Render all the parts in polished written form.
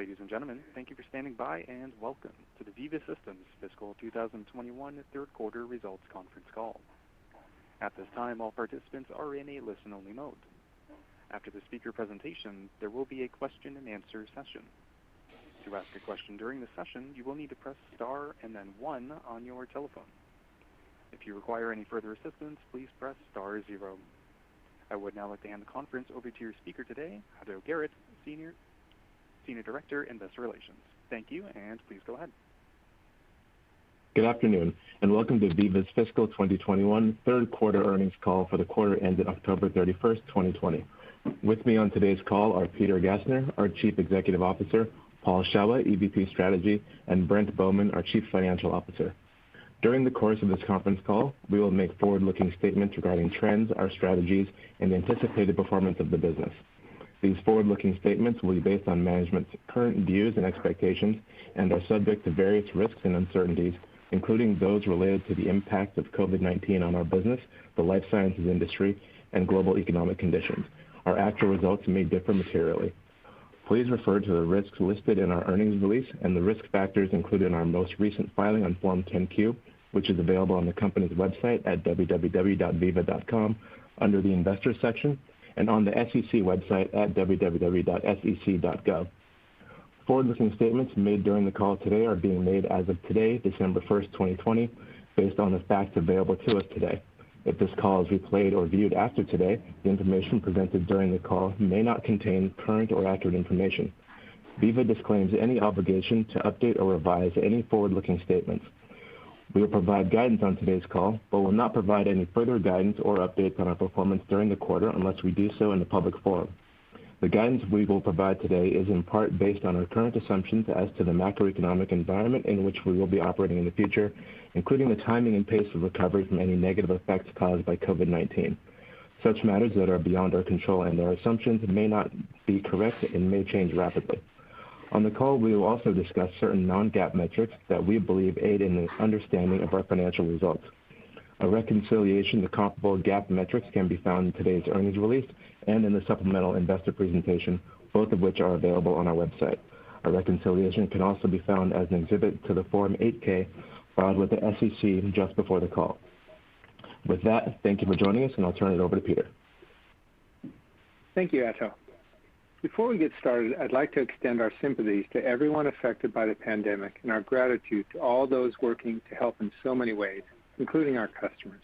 Ladies and gentlemen, thank you for standing by and welcome to the Veeva Systems Fiscal 2021 Third Quarter Results Conference Call. At this time, all participants are in a listen-only mode. After the speaker presentation, there will be a question and answer session. To ask a question during the session, you will need to press star and then 1 on your telephone. If you require any further assistance, please press star 0. I would now like to hand the conference over to your speaker today, Heather Garrett, Senior Director, Investor Relations. Thank you, and please go ahead. Good afternoon, and welcome to Veeva's Fiscal 2021 Third Quarter Earnings Call for the quarter ended October 31st, 2020. With me on today's call are Peter Gassner, our Chief Executive Officer, Paul Shawah, EVP Strategy, and Brent Bowman, our Chief Financial Officer. During the course of this conference call, we will make forward-looking statements regarding trends, our strategies, and the anticipated performance of the business. These forward-looking statements will be based on management's current views and expectations and are subject to various risks and uncertainties, including those related to the impact of COVID-19 on our business, the life sciences industry, and global economic conditions. Our actual results may differ materially. Please refer to the risks listed in our earnings release and the risk factors included in our most recent filing on Form 10-Q, which is available on the company's website at www.veeva.com under the Investors section and on the SEC website at www.sec.gov. Forward-looking statements made during the call today are being made as of today, December 1st, 2020, based on the facts available to us today. If this call is replayed or viewed after today, the information presented during the call may not contain current or accurate information. Veeva disclaims any obligation to update or revise any forward-looking statements. We will provide guidance on today's call, but will not provide any further guidance or updates on our performance during the quarter unless we do so in a public forum. The guidance we will provide today is in part based on our current assumptions as to the macroeconomic environment in which we will be operating in the future, including the timing and pace of recovery from any negative effects caused by COVID-19. Such matters that are beyond our control and our assumptions may not be correct and may change rapidly. On the call, we will also discuss certain non-GAAP metrics that we believe aid in the understanding of our financial results. A reconciliation to comparable GAAP metrics can be found in today's earnings release and in the supplemental investor presentation, both of which are available on our website. A reconciliation can also be found as an exhibit to the Form 8-K filed with the SEC just before the call. With that, thank you for joining us, and I'll turn it over to Peter. Thank you, Atto. Before we get started, I'd like to extend our sympathies to everyone affected by the pandemic and our gratitude to all those working to help in so many ways, including our customers.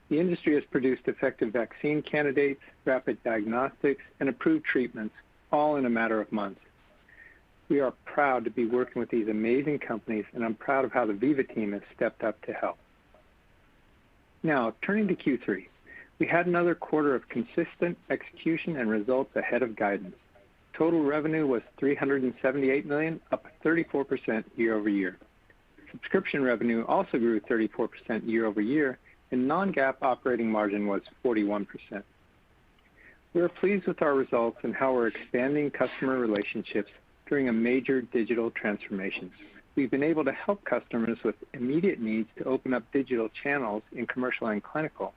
The industry has produced effective vaccine candidates, rapid diagnostics, and approved treatments, all in a matter of months. We are proud to be working with these amazing companies, and I'm proud of how the Veeva team has stepped up to help. Now, turning to Q3, we had another quarter of consistent execution and results ahead of guidance. Total revenue was $378 million, up 34% year over year. Subscription revenue also grew 34% year over year, and non-GAAP operating margin was 41%. We are pleased with our results and how we're expanding customer relationships during a major digital transformation. We've been able to help customers with immediate needs to open up digital channels in commercial and clinical,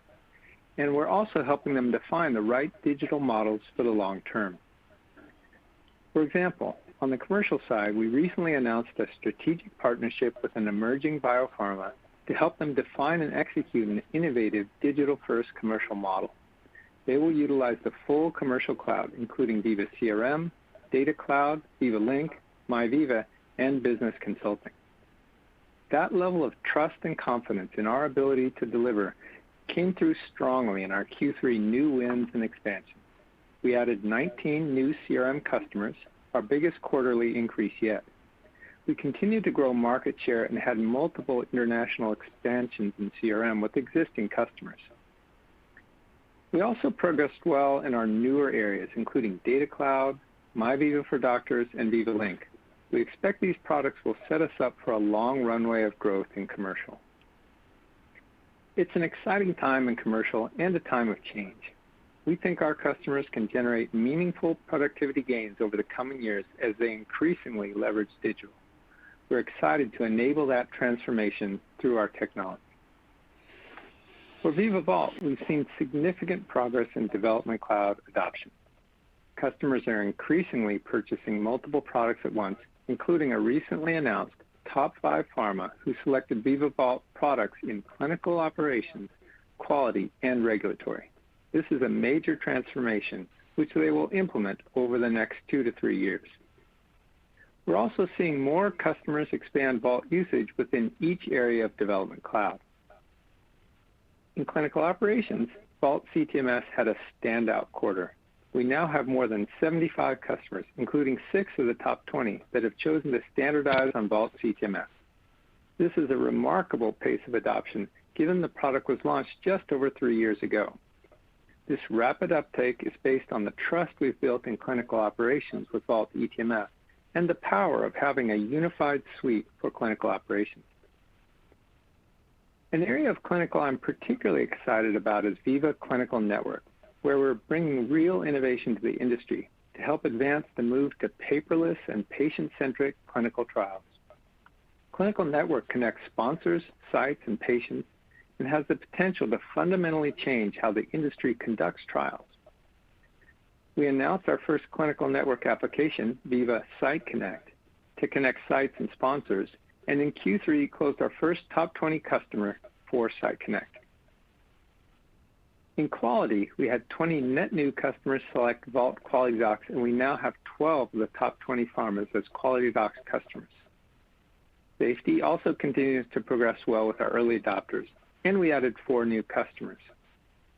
and we're also helping them define the right digital models for the long term. For example, on the commercial side, we recently announced a strategic partnership with an emerging biopharma to help them define and execute an innovative digital-first commercial model. They will utilize the full commercial cloud, including Veeva CRM, Data Cloud, Veeva Link, MyVeeva, and Business Consulting. That level of trust and confidence in our ability to deliver came through strongly in our Q3 new wins and expansions. We added 19 new CRM customers, our biggest quarterly increase yet. We continued to grow market share and had multiple international expansions in CRM with existing customers. We also progressed well in our newer areas, including Data Cloud, MyVeeva for Doctors, and Veeva Link. We expect these products will set us up for a long runway of growth in commercial. It's an exciting time in commercial and a time of change. We think our customers can generate meaningful productivity gains over the coming years as they increasingly leverage digital. We're excited to enable that transformation through our technology. For Veeva Vault, we've seen significant progress in Development Cloud adoption. Customers are increasingly purchasing multiple products at once, including a recently announced top 5 pharma who selected Veeva Vault products in clinical operations, quality, and regulatory. This is a major transformation which they will implement over the next 2 to 3 years. We're also seeing more customers expand Vault usage within each area of Development Cloud. In clinical operations, Vault CTMS had a standout quarter. We now have more than 75 customers, including 6 of the top 20, that have chosen to standardize on Vault CTMS. This is a remarkable pace of adoption, given the product was launched just over 3 years ago. This rapid uptake is based on the trust we've built in clinical operations with Vault eTMF and the power of having a unified suite for clinical operations. An area of clinical I'm particularly excited about is Veeva Clinical Network, where we're bringing real innovation to the industry to help advance the move to paperless and patient-centric clinical trials. Clinical Network connects sponsors, sites, and patients and has the potential to fundamentally change how the industry conducts trials. We announced our first Clinical Network application, Veeva Site Connect, to connect sites and sponsors, and in Q3 closed our first top 20 customer for Site Connect. In quality, we had 20 net new customers select Vault QualityDocs, and we now have 12 of the top 20 pharmas as QualityDocs customers. Safety also continues to progress well with our early adopters, and we added 4 new customers.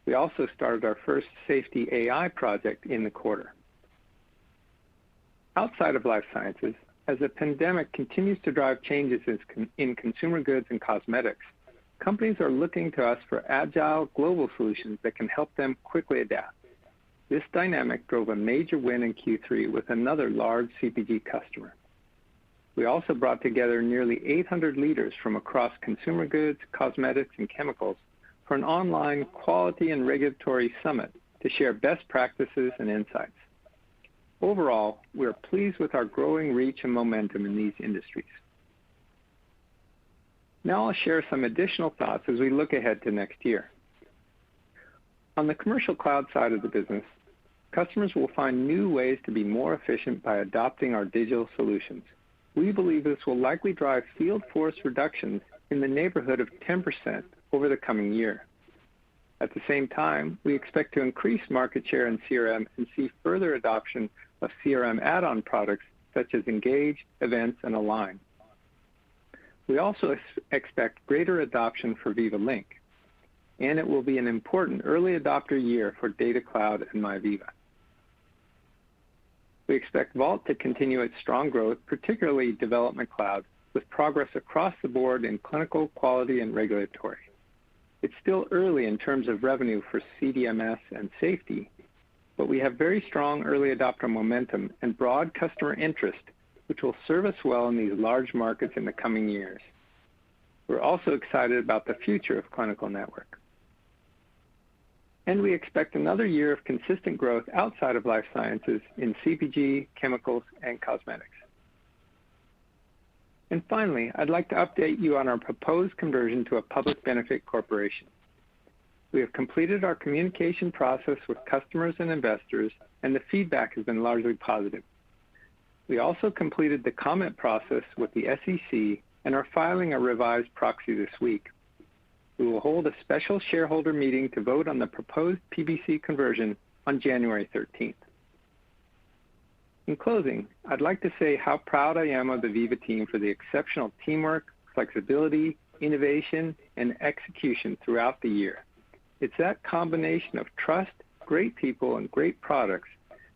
We also started our first safety AI project in the quarter. Outside of life sciences, as the pandemic continues to drive changes in consumer goods and cosmetics, companies are looking to us for agile global solutions that can help them quickly adapt. This dynamic drove a major win in Q3 with another large CPG customer. We also brought together nearly 800 leaders from across consumer goods, cosmetics, and chemicals for an online quality and regulatory summit to share best practices and insights. Overall, we are pleased with our growing reach and momentum in these industries. Now I'll share some additional thoughts as we look ahead to next year. On the commercial cloud side of the business, customers will find new ways to be more efficient by adopting our digital solutions. We believe this will likely drive field force reductions in the neighborhood of 10% over the coming year. At the same time, we expect to increase market share in CRM and see further adoption of CRM add-on products such as Engage, Events, and Align. We also expect greater adoption for Veeva Link, and it will be an important early adopter year for Data Cloud and MyVeeva. We expect Vault to continue its strong growth, particularly Development Cloud, with progress across the board in clinical, quality, and regulatory. It's still early in terms of revenue for CDMS and safety, but we have very strong early adopter momentum and broad customer interest, which will serve us well in these large markets in the coming years. We're also excited about the future of Clinical Network. And we expect another year of consistent growth outside of life sciences in CPG, chemicals, and cosmetics. And finally, I'd like to update you on our proposed conversion to a public benefit corporation. We have completed our communication process with customers and investors, and the feedback has been largely positive. We also completed the comment process with the SEC and are filing a revised proxy this week. We will hold a special shareholder meeting to vote on the proposed PBC conversion on January 13th. In closing, I'd like to say how proud I am of the Veeva team for the exceptional teamwork, flexibility, innovation, and execution throughout the year. It's that combination of trust, great people, and great products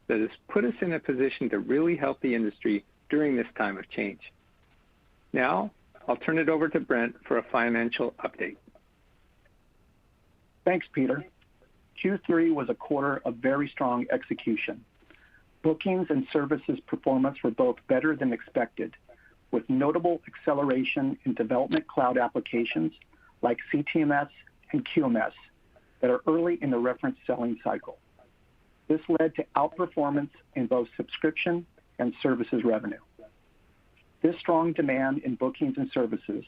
that has put us in a position to really help the industry during this time of change. Now, I'll turn it over to Brent for a financial update. Thanks, Peter. Q3 was a quarter of very strong execution. Bookings and services performance were both better than expected, with notable acceleration in Development Cloud applications like CTMS and QMS that are early in the reference selling cycle. This led to outperformance in both subscription and services revenue. This strong demand in bookings and services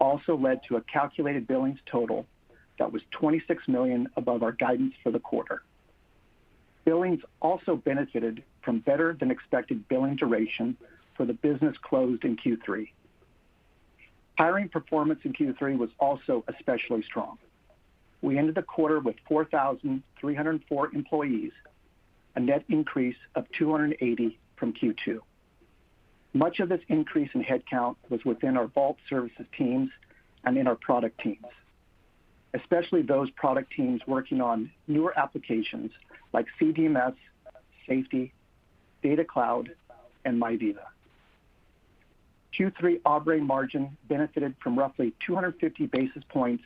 also led to a calculated billings total that was $26 million above our guidance for the quarter. Billings also benefited from better than expected billing duration for the business closed in Q3. Hiring performance in Q3 was also especially strong. We ended the quarter with 4,304 employees, a net increase of 280 from Q2. Much of this increase in headcount was within our Vault services teams and in our product teams, especially those product teams working on newer applications like CDMS, Safety, Data Cloud, and MyVeeva. Q3 operating margin benefited from roughly 250 basis points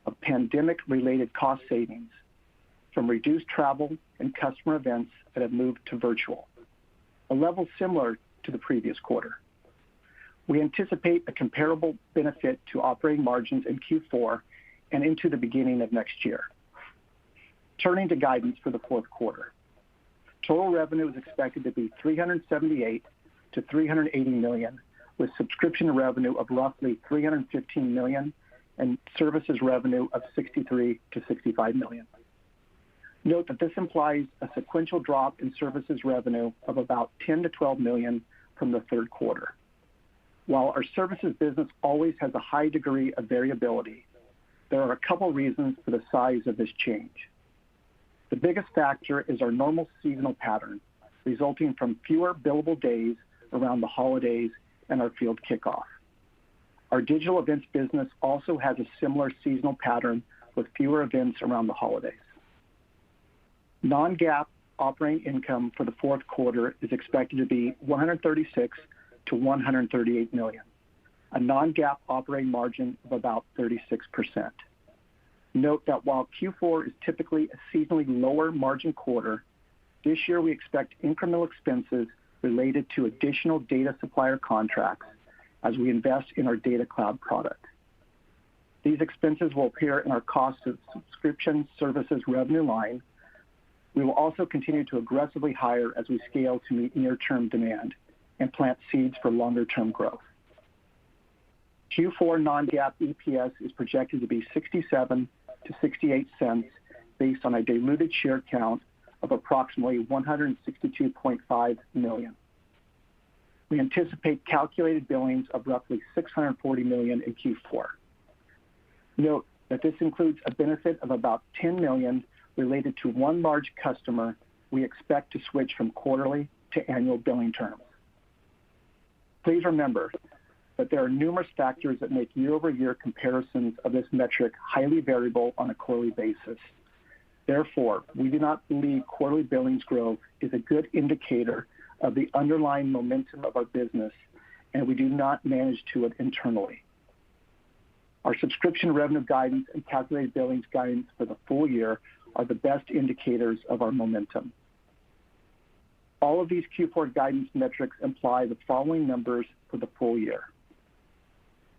of pandemic-related cost savings from reduced travel and customer events that have moved to virtual, a level similar to the previous quarter. We anticipate a comparable benefit to operating margins in Q4 and into the beginning of next year. Turning to guidance for the fourth quarter. Total revenue is expected to be $378 to $380 million, with subscription revenue of roughly $315 million and services revenue of $63 to $65 million. Note that this implies a sequential drop in services revenue of about $10 to $12 million from the third quarter. While our services business always has a high degree of variability, there are a couple reasons for the size of this change. The biggest factor is our normal seasonal pattern, resulting from fewer billable days around the holidays and our field kickoff. Our digital events business also has a similar seasonal pattern with fewer events around the holidays. Non-GAAP operating income for the fourth quarter is expected to be $136 to $138 million, a non-GAAP operating margin of about 36%. Note that while Q4 is typically a seasonally lower margin quarter, this year we expect incremental expenses related to additional data supplier contracts as we invest in our Data Cloud product. These expenses will appear in our cost of subscription services revenue line. We will also continue to aggressively hire as we scale to meet near-term demand and plant seeds for longer-term growth. Q4 non-GAAP EPS is projected to be 67 to 68 cents based on a diluted share count of approximately 162.5 million. We anticipate calculated billings of roughly $640 million in Q4. Note that this includes a benefit of about $10 million related to one large customer we expect to switch from quarterly to annual billing terms. Please remember that there are numerous factors that make year-over-year comparisons of this metric highly variable on a quarterly basis. Therefore, we do not believe quarterly billings growth is a good indicator of the underlying momentum of our business, and we do not manage to it internally. Our subscription revenue guidance and calculated billings guidance for the full year are the best indicators of our momentum. All of these Q4 guidance metrics imply the following numbers for the full year.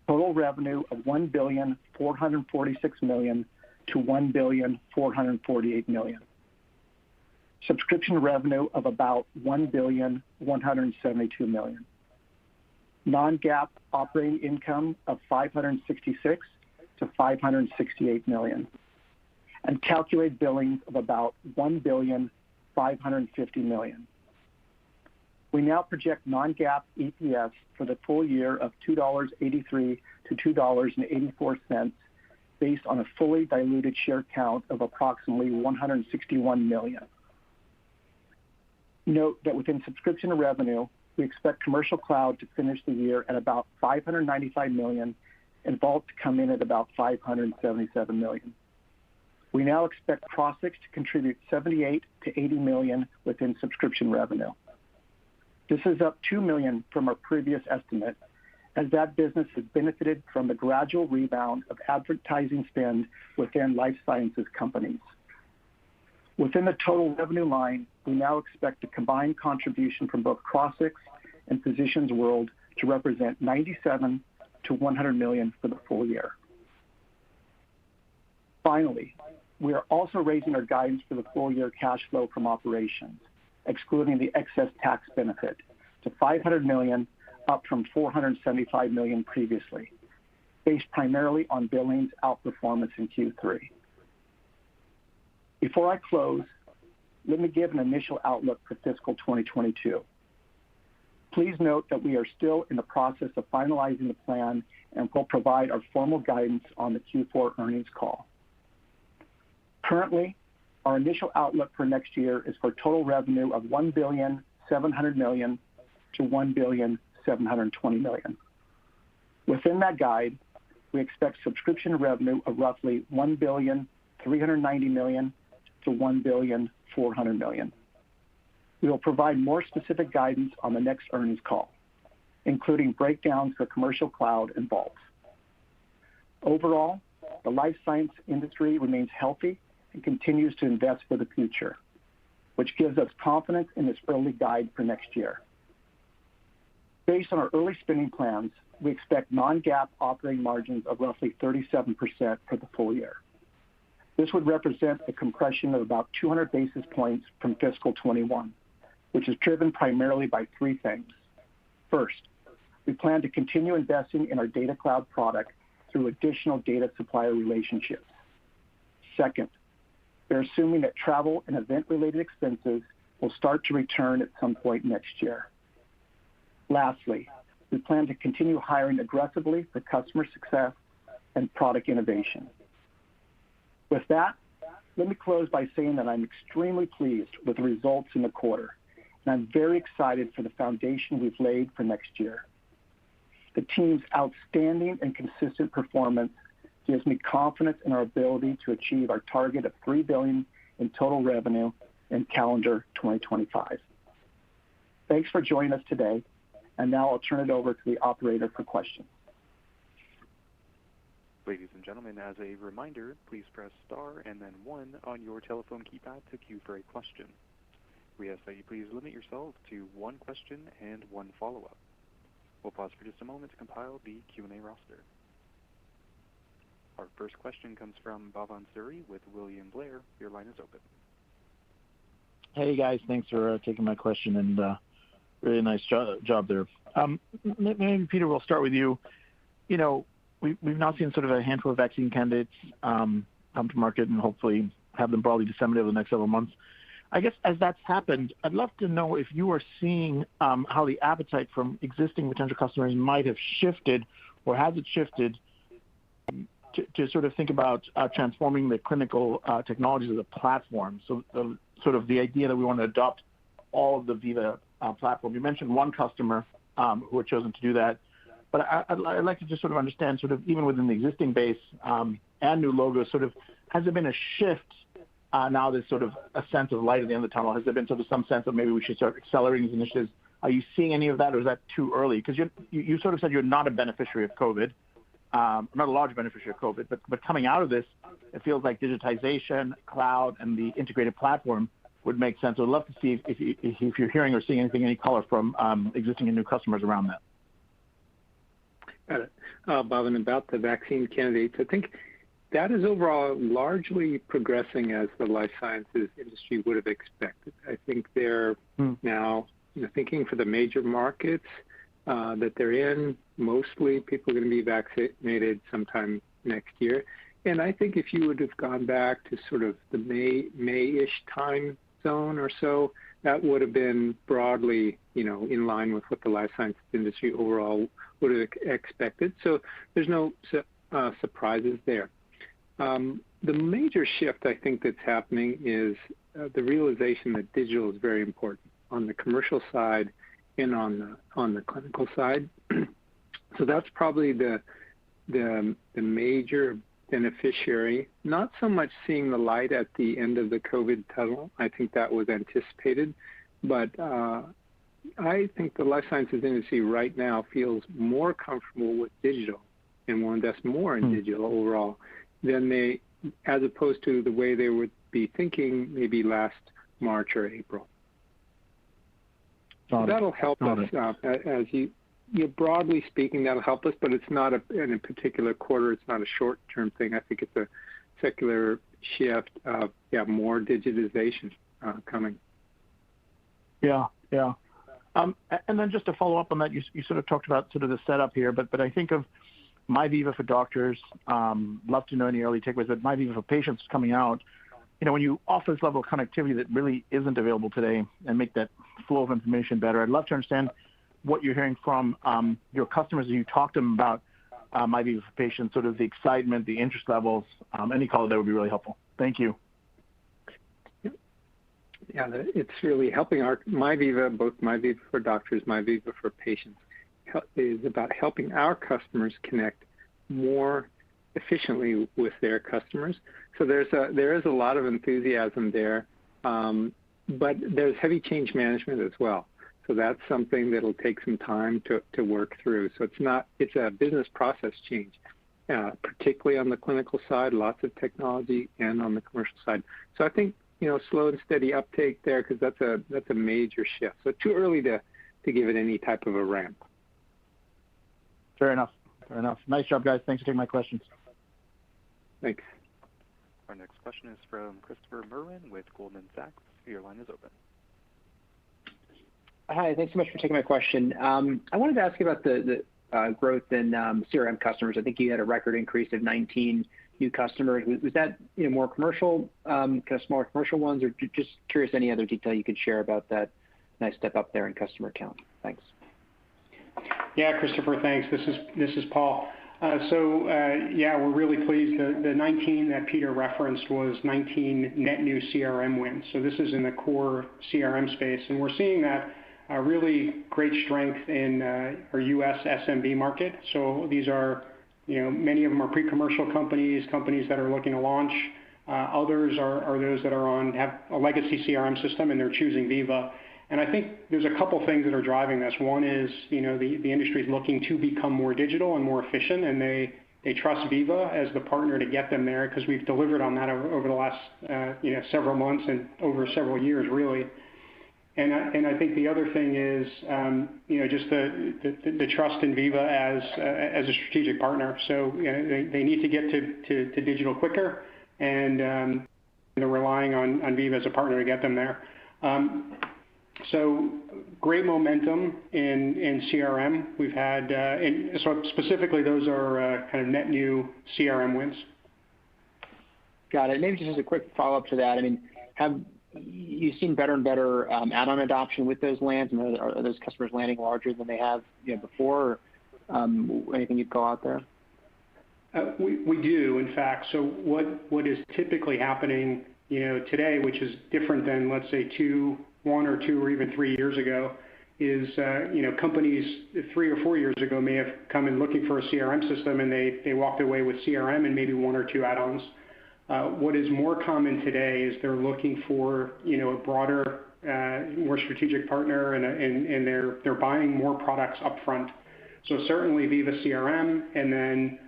Total revenue of $1,446 million to $1,448 million. Subscription revenue of about $1,172 million. Non-GAAP operating income of $566 to $568 million. And calculated billings of about $1,550 million. We now project non-GAAP EPS for the full year of $2.83 to $2.84 based on a fully diluted share count of approximately 161 million. Note that within subscription revenue, we expect Commercial Cloud to finish the year at about $595 million and Vault to come in at about $577 million. We now expect Crossix to contribute $78 to $80 million within subscription revenue. This is up $2 million from our previous estimate, as that business has benefited from the gradual rebound of advertising spend within life sciences companies. Within the total revenue line, we now expect a combined contribution from both Crossix and Physicians World to represent $97 to $100 million for the full year. Finally, we are also raising our guidance for the full year cash flow from operations, excluding the excess tax benefit, to $500 million, up from $475 million previously, based primarily on billings outperformance in Q3. Before I close, let me give an initial outlook for fiscal 2022. Please note that we are still in the process of finalizing the plan and will provide our formal guidance on the Q4 earnings call. Currently, our initial outlook for next year is for total revenue of $1,700 million to $1,720 million. Within that guide, we expect subscription revenue of roughly $1,390 million to $1,400 million. We will provide more specific guidance on the next earnings call, including breakdowns for commercial cloud and Vault. Overall, the life science industry remains healthy and continues to invest for the future, which gives us confidence in this early guide for next year. Based on our early spending plans, we expect non-GAAP operating margins of roughly 37% for the full year. This would represent a compression of about 200 basis points from fiscal 21, which is driven primarily by three things. First, we plan to continue investing in our data cloud product through additional data supplier relationships. Second, they're assuming that travel and event-related expenses will start to return at some point next year. Lastly, we plan to continue hiring aggressively for customer success and product innovation. With that, let me close by saying that I'm extremely pleased with the results in the quarter, and I'm very excited for the foundation we've laid for next year. The team's outstanding and consistent performance gives me confidence in our ability to achieve our target of $3 billion in total revenue in calendar 2025. Thanks for joining us today, and now I'll turn it over to the operator for questions. Ladies and gentlemen, as a reminder, please press star and then 1 on your telephone keypad to queue for a question. We ask that you please limit yourself to one question and one follow-up. We'll pause for just a moment to compile the Q&A roster. Our first question comes from Bhavan Suri with William Blair. Your line is open. Hey guys, thanks for taking my question, and really nice job there. Maybe Peter, we'll start with you. You know, we've now seen sort of a handful of vaccine candidates come to market and hopefully have them broadly disseminated over the next several months. I guess as that's happened, I'd love to know if you are seeing how the appetite from existing potential customers might have shifted, or has it shifted to sort of think about transforming the clinical technologies of the platform. So sort of the idea that we want to adopt all of the Veeva platform. You mentioned one customer who had chosen to do that, but I'd like to just sort of understand, sort of even within the existing base and new logos, sort of has there been a shift now? There's sort of a sense of light at the end of the tunnel. Has there been sort of some sense of maybe we should start accelerating these initiatives? Are you seeing any of that, or is that too early? Because you sort of said you're not a beneficiary of COVID. Not a large beneficiary of COVID, but coming out of this, it feels like digitization, cloud, and the integrated platform would make sense. I'd love to see if you're hearing or seeing anything, any color from existing and new customers around that. Got it. Bhavan, about the vaccine candidates, I think that is overall largely progressing as the life sciences industry would have expected. I think they're now thinking for the major markets that they're in, mostly people are going to be vaccinated sometime next year. And I think if you would have gone back to sort of the May-ish time zone or so, that would have been broadly, in line with what the life sciences industry overall would have expected. So there's no surprises there. The major shift I think that's happening is the realization that digital is very important on the commercial side and on the clinical side. So that's probably the major beneficiary. Not so much seeing the light at the end of the COVID tunnel. I think that was anticipated, but I think the life sciences industry right now feels more comfortable with digital and will invest more in digital overall than they, as opposed to the way they would be thinking maybe last March or April. So that'll help us, as you broadly speaking, that'll help us, but it's not in a particular quarter. It's not a short-term thing. I think it's a secular shift of more digitization coming. Yeah. And then just to follow up on that, you sort of talked about sort of the setup here, but I think of MyVeeva for doctors. Love to know any early takeaways. But MyVeeva for patients coming out, when you offer this level of connectivity that really isn't available today and make that flow of information better, I'd love to understand what you're hearing from your customers as you talk to them about MyVeeva for Patients, sort of the excitement, the interest levels. Any color there would be really helpful. Thank you. Yeah, it's really helping MyVeeva, both MyVeeva for doctors, MyVeeva for patients, is about helping our customers connect more efficiently with their customers. So there is a lot of enthusiasm there, but there's heavy change management as well. So that's something that'll take some time to work through. So it's a business process change, particularly on the clinical side, lots of technology, and on the commercial side. So I think slow and steady uptake there, because that's a major shift. So too early to give it any type of a ramp. Fair enough. Nice job, guys. Thanks for taking my questions. Thanks. Our next question is from Christopher Merwin with Goldman Sachs. Your line is open. Hi, thanks so much for taking my question. I wanted to ask you about the growth in CRM customers. I think you had a record increase of 19 new customers. Was that more commercial, kind of smaller commercial ones, or just curious any other detail you could share about that nice step up there in customer count? Thanks. Yeah, Christopher, thanks. This is Paul. We're really pleased. The 19 that Peter referenced was 19 net new CRM wins. So this is in the core CRM space, and we're seeing that really great strength in our U.S. SMB market. So these are, many of them are pre-commercial companies that are looking to launch. Others are those that have a legacy CRM system and they're choosing Veeva. And I think there's a couple things that are driving this. One is, the industry is looking to become more digital and more efficient, and they trust Veeva as the partner to get them there, because we've delivered on that over the last several months and over several years, really. And I think the other thing is, just the trust in Veeva as a strategic partner. So they need to get to digital quicker, and they're relying on Veeva as a partner to get them there. So great momentum in CRM. We've had, so specifically those are kind of net new CRM wins. Got it. Maybe just as a quick follow-up to that, have you seen better and better add-on adoption with those lands? And are those customers landing larger than they have before? Or anything you'd call out there? We do, in fact. So what is typically happening today, which is different than, let's say, 1 or 2 or even 3 years ago, is companies 3 or 4 years ago may have come in looking for a CRM system, and they walked away with CRM and maybe 1 or 2 add-ons. What is more common today is they're looking for a broader, more strategic partner, and they're buying more products up front. So certainly Veeva CRM, and then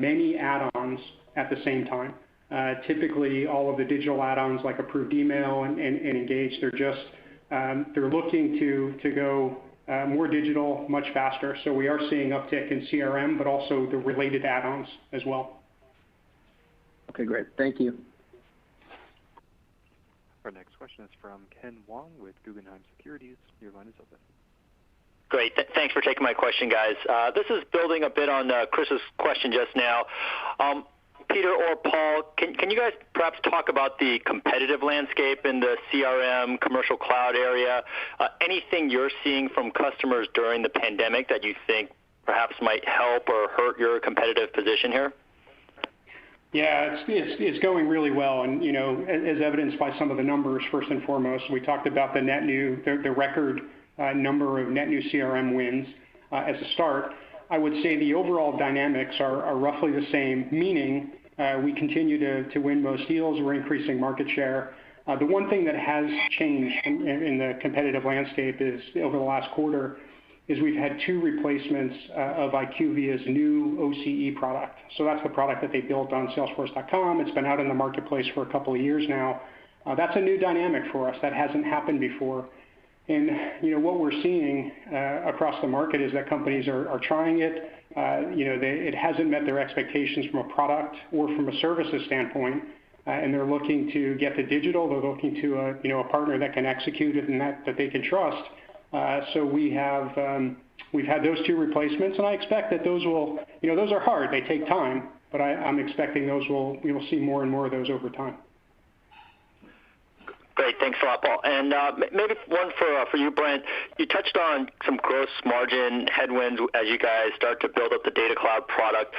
many add-ons at the same time. Typically, all of the digital add-ons like Approved Email and Engage, they're looking to go more digital much faster. So we are seeing uptick in CRM, but also the related add-ons as well. Okay, great. Thank you. Our next question is from Ken Wong with Guggenheim Securities. Your line is open. Great. Thanks for taking my question, guys. This is building a bit on Chris's question just now. Peter or Paul, can you guys perhaps talk about the competitive landscape in the CRM commercial cloud area? Anything you're seeing from customers during the pandemic that you think perhaps might help or hurt your competitive position here? Yeah, it's going really well, and as evidenced by some of the numbers. First and foremost, we talked about the record number of net new CRM wins as a start. I would say the overall dynamics are roughly the same, meaning we continue to win most deals. We're increasing market share. The one thing that has changed in the competitive landscape is over the last quarter is we've had 2 replacements of IQVIA's new OCE product. So that's the product that they built on Salesforce.com. It's been out in the marketplace for a couple of years now. That's a new dynamic for us. That hasn't happened before. And what we're seeing across the market is that companies are trying it. It hasn't met their expectations from a product or from a services standpoint, and they're looking to get to digital. They're looking to a partner that can execute it and that they can trust. So we've had those 2 replacements, and I expect that those will, those are hard. They take time, but I'm expecting we'll see more and more of those over time. Great. Thanks a lot, Paul. And maybe one for you, Brent. You touched on some gross margin headwinds as you guys start to build up the Data Cloud product.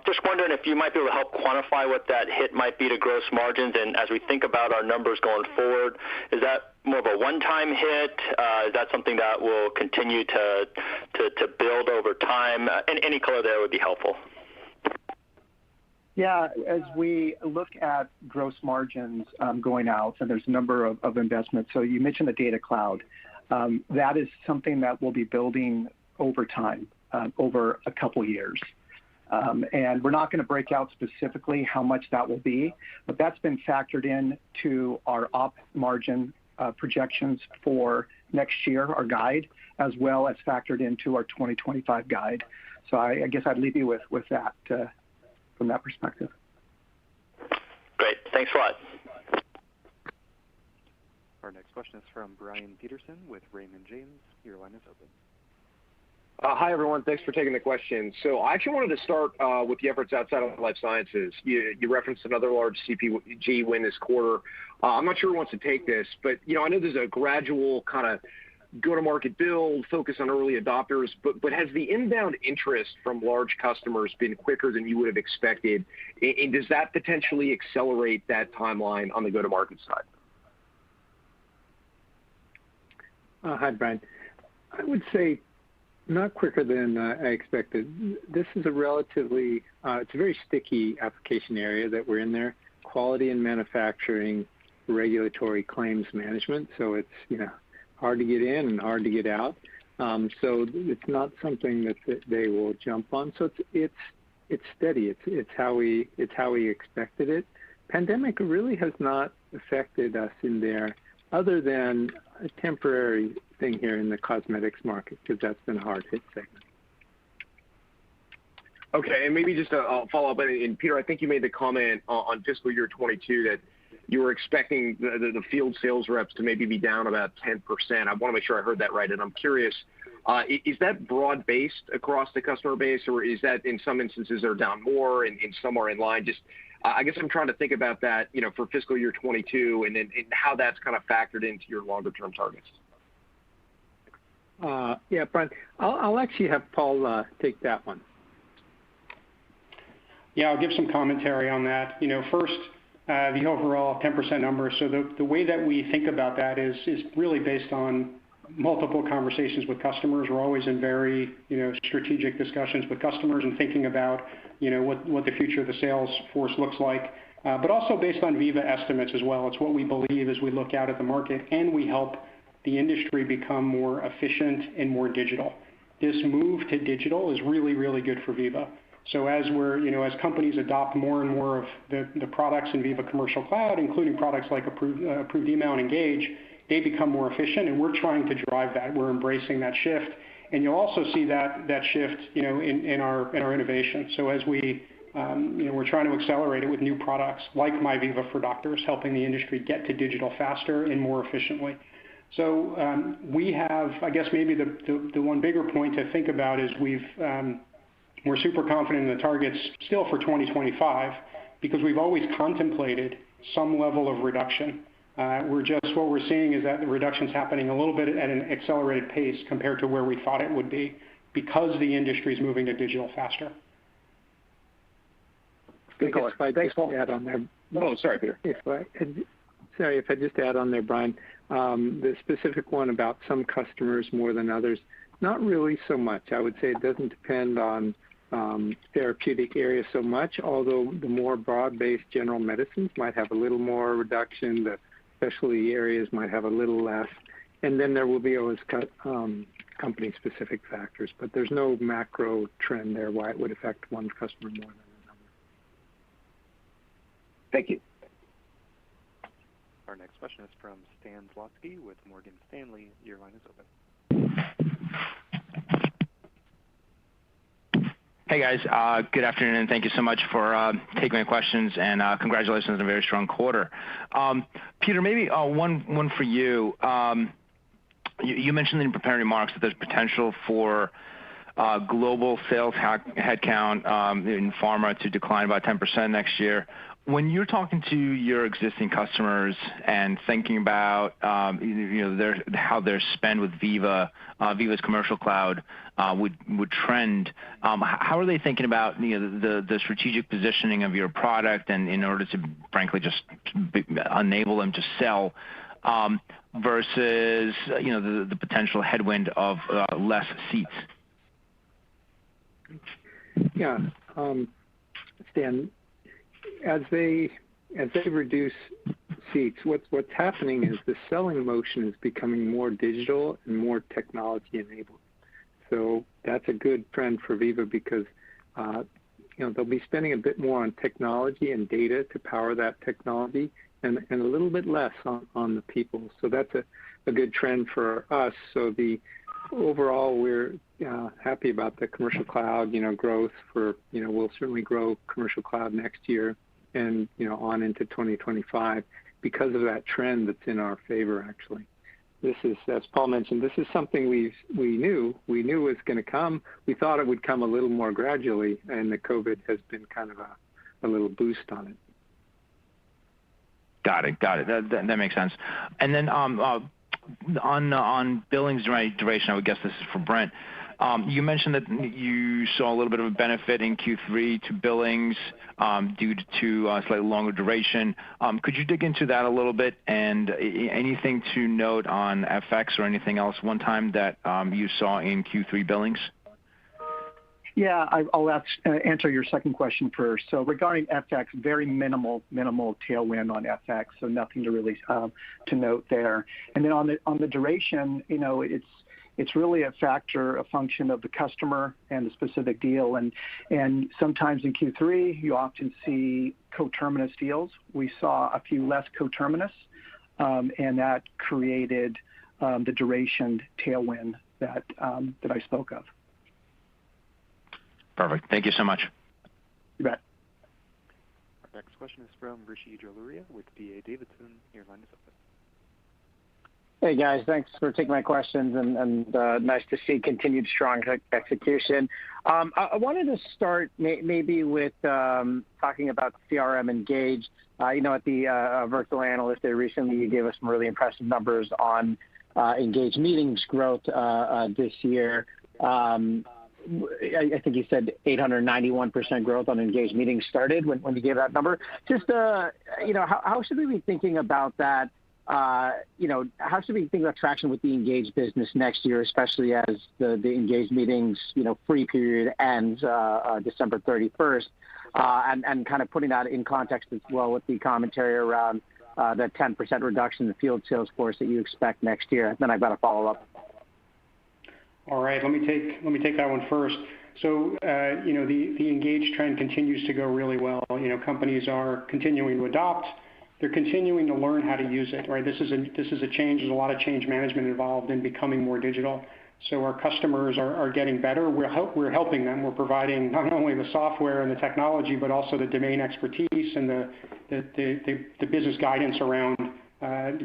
Just wondering if you might be able to help quantify what that hit might be to gross margins. And as we think about our numbers going forward, is that more of a one-time hit? Is that something that will continue to build over time? And any color there would be helpful. Yeah, as we look at gross margins going out, and there's a number of investments. So you mentioned the Data Cloud. That is something that will be building over time, over a couple years. And we're not going to break out specifically how much that will be, but that's been factored in to our op margin projections for next year, our guide, as well as factored into our 2025 guide. So I guess I'd leave you with that. From that perspective. Great. Thanks a lot. Our next question is from Brian Peterson with Raymond James. Your line is open. Hi, everyone. Thanks for taking the question. So I actually wanted to start with the efforts outside of life sciences. You referenced another large CPG win this quarter. I'm not sure who wants to take this, but I know there's a gradual kind of go-to-market build, focus on early adopters, but has the inbound interest from large customers been quicker than you would have expected? And does that potentially accelerate that timeline on the go-to-market side? Hi, Brian. I would say not quicker than I expected. This is a relatively, it's a very sticky application area that we're in there, quality and manufacturing, regulatory claims management. So it's, hard to get in and hard to get out. So it's not something that they will jump on. So it's steady. It's how we expected it. Pandemic really has not affected us in there, other than a temporary thing here in the cosmetics market, because that's been a hard hit segment. Okay, and maybe just a follow up. And Peter, I think you made the comment on fiscal year 22 that you were expecting the field sales reps to maybe be down about 10%. I want to make sure I heard that right. And I'm curious, is that broad-based across the customer base, or is that in some instances they're down more and some are in line? Just, I guess I'm trying to think about that, for fiscal year 22 and how that's kind of factored into your longer-term targets. Yeah, Brian, I'll actually have Paul take that one. Yeah, I'll give some commentary on that. First, the overall 10% number. So the way that we think about that is really based on multiple conversations with customers. We're always in very strategic discussions with customers and thinking about what the future of the sales force looks like, but also based on Veeva estimates as well. It's what we believe as we look out at the market, and we help the industry become more efficient and more digital. This move to digital is really, really good for Veeva. So as as companies adopt more and more of the products in Veeva Commercial Cloud, including products like Approved Email and Engage, they become more efficient, and we're trying to drive that. We're embracing that shift, and you'll also see that shift, in our innovation. So as we're trying to accelerate it with new products like MyVeeva for Doctors, helping the industry get to digital faster and more efficiently. So we have, I guess maybe the one bigger point to think about is we're super confident in the targets still for 2025 because we've always contemplated some level of reduction. What we're seeing is that the reduction's happening a little bit at an accelerated pace compared to where we thought it would be because the industry is moving to digital faster. Thanks, Paul. Add on there. Oh, sorry, Peter. If I just add on there, Brian, the specific one about some customers more than others, not really so much. I would say it doesn't depend on therapeutic area so much, although the more broad-based general medicines might have a little more reduction, the specialty areas might have a little less, and then there will be always company-specific factors, but there's no macro trend there why it would affect one customer more than another. Thank you. Our next question is from Stan Zlotsky with Morgan Stanley. Your line is open. Hey guys, good afternoon, and thank you so much for taking my questions, and congratulations on a very strong quarter. Peter, maybe one for you. You mentioned in prepared remarks that there's potential for global sales headcount in pharma to decline about 10% next year. when you're talking to your existing customers and thinking about how their spend with Veeva's commercial cloud would trend, how are they thinking about the strategic positioning of your product and in order to frankly just enable them to sell versus the potential headwind of less seats? Yeah, Stan, as they reduce seats, what's happening is the selling motion is becoming more digital and more technology enabled. So that's a good trend for Veeva because they'll be spending a bit more on technology and data to power that technology, and a little bit less on the people. So that's a good trend for us. So overall, we're happy about the commercial cloud, growth we'll certainly grow commercial cloud next year and, on into 2025 because of that trend that's in our favor, actually. This is, as Paul mentioned, this is something we knew was going to come. We thought it would come a little more gradually, and the COVID has been kind of a little boost on it. Got it. That makes sense. And then on billings duration, I would guess this is for Brent. You mentioned that you saw a little bit of a benefit in Q3 to billings due to slightly longer duration. Could you dig into that a little bit, and anything to note on FX or anything else one time that you saw in Q3 billings? Yeah, I'll answer your second question first. So regarding FX, very minimal tailwind on FX, so nothing to really to note there. And then on the duration, it's really a function of the customer and the specific deal. And sometimes in Q3, you often see coterminous deals. We saw a few less coterminous, and that created the duration tailwind that I spoke of. Perfect. Thank you so much. You bet. Our next question is from Rishi Jaluria with D.A. Davidson. Your line is open. Hey guys, thanks for taking my questions and nice to see continued strong execution. I wanted to start maybe with talking about CRM Engage. At the virtual analyst day recently, you gave us some really impressive numbers on Engage meetings growth this year. I think you said 891% growth on Engage meetings started when you gave that number. Just how should we be thinking about that? How should we think about traction with the Engage business next year, especially as the Engage meetings free period ends December 31st, and kind of putting that in context as well with the commentary around the 10% reduction in the field sales force that you expect next year. Then I've got a follow up. All right, let me take that one first. So, the Engage trend continues to go really well. Companies are continuing to adopt. They're continuing to learn how to use it. Right. This is a change. There's a lot of change management involved in becoming more digital. So our customers are getting better. We're helping them. We're providing not only the software and the technology, but also the domain expertise and the business guidance around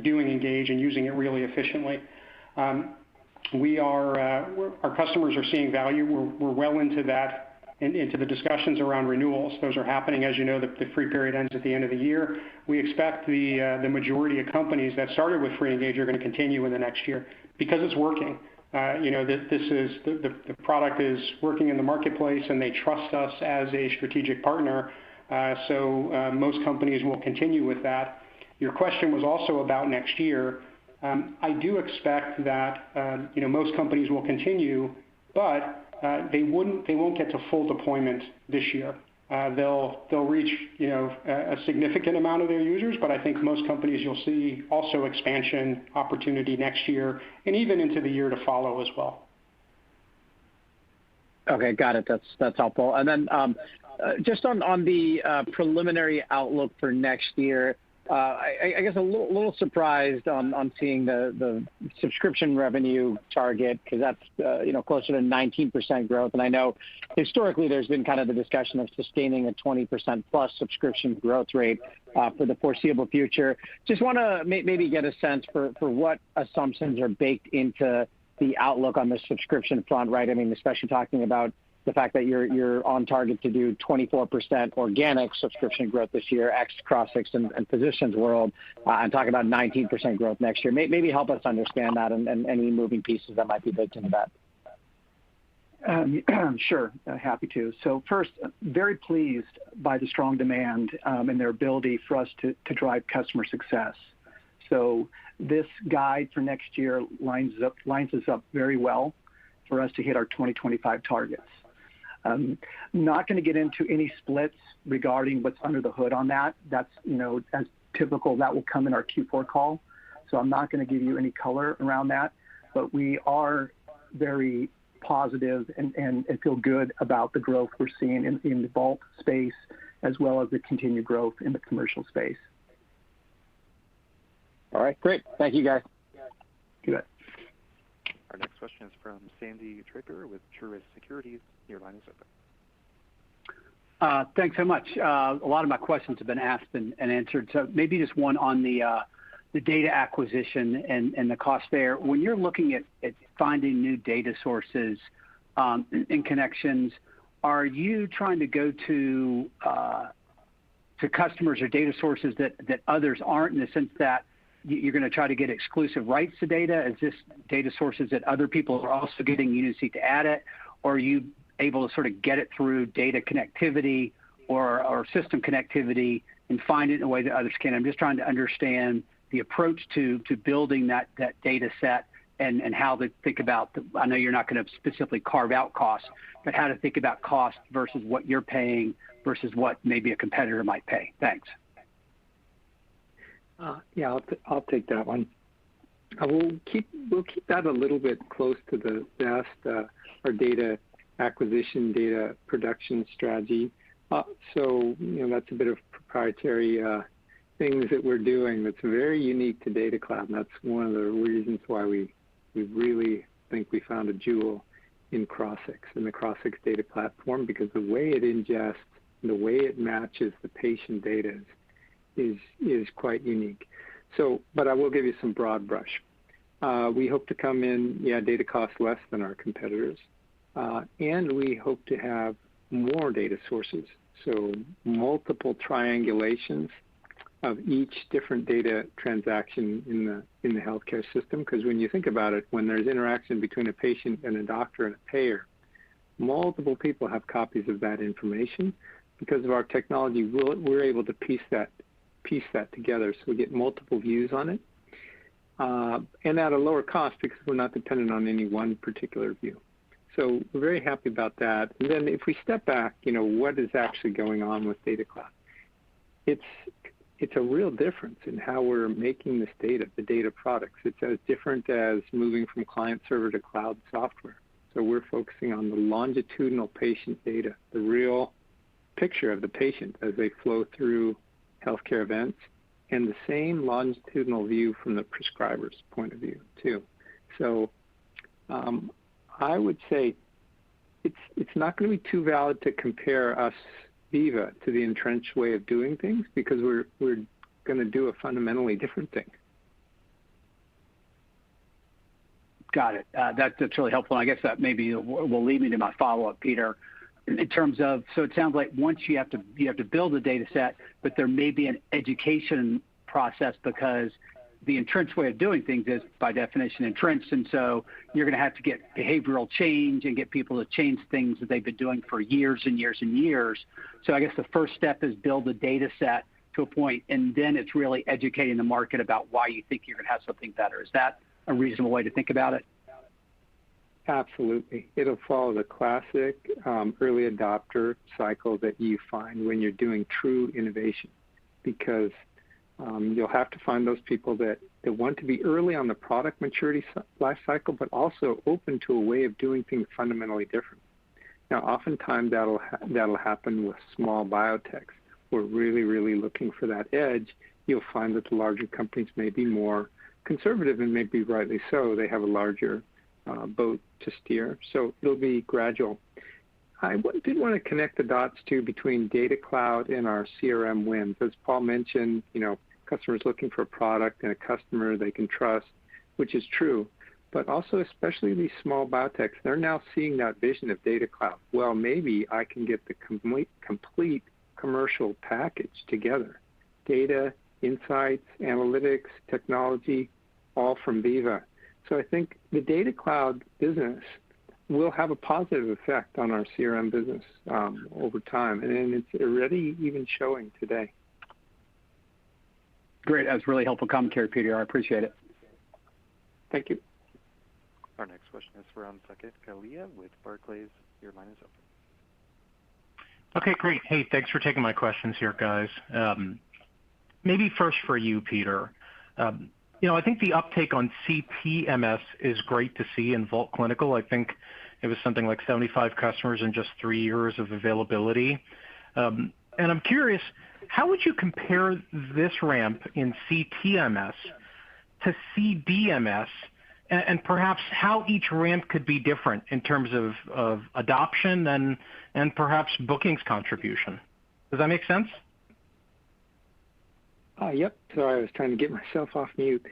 doing Engage and using it really efficiently. Our customers are seeing value. We're well into that, into the discussions around renewals. Those are happening. As you know, the free period ends at the end of the year. We expect the majority of companies that started with free Engage are going to continue in the next year because it's working. The product is working in the marketplace, and they trust us as a strategic partner. So most companies will continue with that. Your question was also about next year. I do expect that most companies will continue, but they won't get to full deployment this year. They'll reach a significant amount of their users, but I think most companies you'll see also expansion opportunity next year and even into the year to follow as well. Okay, got it. That's helpful. And then just on the preliminary outlook for next year. I guess a little surprised on seeing the subscription revenue target, because that's closer to 19% growth, and I know historically there's been kind of the discussion of sustaining a 20% plus subscription growth rate for the foreseeable future. Just want to maybe get a sense for what assumptions are baked into the outlook on the subscription front, right? I mean, especially talking about the fact that you're on target to do 24% organic subscription growth this year, ex Crossix and Physicians World, and talking about 19% growth next year. Maybe help us understand that and any moving pieces that might be baked into that. Sure, happy to. So first, very pleased by the strong demand and their ability for us to drive customer success. So this guide for next year lines us up very well for us to hit our 2025 targets. Not going to get into any splits regarding what's under the hood on that. That's, as typical, that will come in our Q4 call. So I'm not going to give you any color around that, but we are very positive and feel good about the growth we're seeing in the Vault space, as well as the continued growth in the commercial space. All right, great. Thank you, guys. You bet. Our next question is from Sandy Draper with Truist Securities. Your line is open. Thanks so much. A lot of my questions have been asked and answered. So maybe just one on the data acquisition and the cost there. When you're looking at finding new data sources and connections, are you trying to go to customers or data sources that others aren't, in the sense that you're going to try to get exclusive rights to data? Is this data sources that other people are also getting, you just need to add it? Or are you able to sort of get it through data connectivity or system connectivity and find it in a way that others can? I'm just trying to understand the approach to building that data set and how to think about, I know you're not going to specifically carve out costs, but how to think about cost versus what you're paying versus what maybe a competitor might pay. Thanks. Yeah, I'll take that one. We'll keep that a little bit close to the vest, our data acquisition, data production strategy. So that's a bit of proprietary things that we're doing that's very unique to Data Cloud, and that's one of the reasons why we really think we found a jewel in Crossix, in the Crossix data platform, because the way it ingests, the way it matches the patient data is quite unique. So, but I will give you some broad brush. We hope to come in, data costs less than our competitors, and we hope to have more data sources, so multiple triangulations of each different data transaction in the healthcare system. Because when you think about it, when there's interaction between a patient and a doctor and a payer, multiple people have copies of that information. Because of our technology, we're able to piece that together, so we get multiple views on it, and at a lower cost because we're not dependent on any one particular view. So we're very happy about that. And then if we step back, what is actually going on with Data Cloud? It's a real difference in how we're making this data, the data products. It's as different as moving from client server to cloud software. So we're focusing on the longitudinal patient data, the real picture of the patient as they flow through healthcare events, and the same longitudinal view from the prescriber's point of view too. So I would say it's not going to be too valid to compare us, Veeva, to the entrenched way of doing things, because we're going to do a fundamentally different thing. Got it. That's really helpful. I guess that maybe will lead me to my follow-up, Peter. In terms of, so it sounds like once you have to build a data set, but there may be an education process, because the entrenched way of doing things is by definition entrenched, and so you're going to have to get behavioral change and get people to change things that they've been doing for years and years and years. So I guess the first step is build a data set to a point, and then it's really educating the market about why you think you're going to have something better. Is that a reasonable way to think about it? Absolutely. It'll follow the classic early adopter cycle that you find when you're doing true innovation, because you'll have to find those people that want to be early on the product maturity life cycle, but also open to a way of doing things fundamentally different. Now, oftentimes that'll happen with small biotechs. We're really, really looking for that edge. You'll find that the larger companies may be more conservative, and maybe rightly so. They have a larger boat to steer, so it'll be gradual. I did want to connect the dots too between Data Cloud and our CRM wins. As Paul mentioned, customers looking for a product and a customer they can trust, which is true. but also especially these small biotechs, they're now seeing that vision of Data Cloud. Well, maybe I can get the complete commercial package together. Data, insights, analytics, technology, all from Veeva. So I think the Data Cloud business will have a positive effect on our CRM business over time, and it's already even showing today. Great. That was really helpful commentary, Peter. I appreciate it. Thank you. Our next question is from Saket Kalia with Barclays. Your line is open. Okay, great. Hey, thanks for taking my questions here, guys. Maybe first for you, Peter. I think the uptake on CTMS is great to see in Vault Clinical. I think it was something like 75 customers in just 3 years of availability. And I'm curious, how would you compare this ramp in CTMS to CDMS, and perhaps how each ramp could be different in terms of adoption and perhaps bookings contribution? Does that make sense? Yep. Sorry, I was trying to get myself off mute.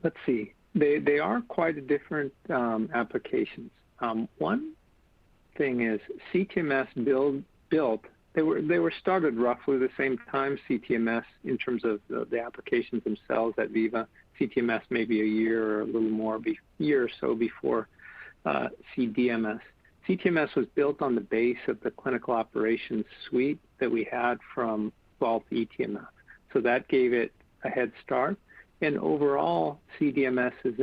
Let's see. They are quite different applications. One thing is CTMS built. They were started roughly the same time CTMS in terms of the applications themselves at Veeva. CTMS maybe a year or a little more, year or so before CDMS. CTMS was built on the base of the clinical operations suite that we had from Vault eTMF. So that gave it a head start. And overall, CDMS is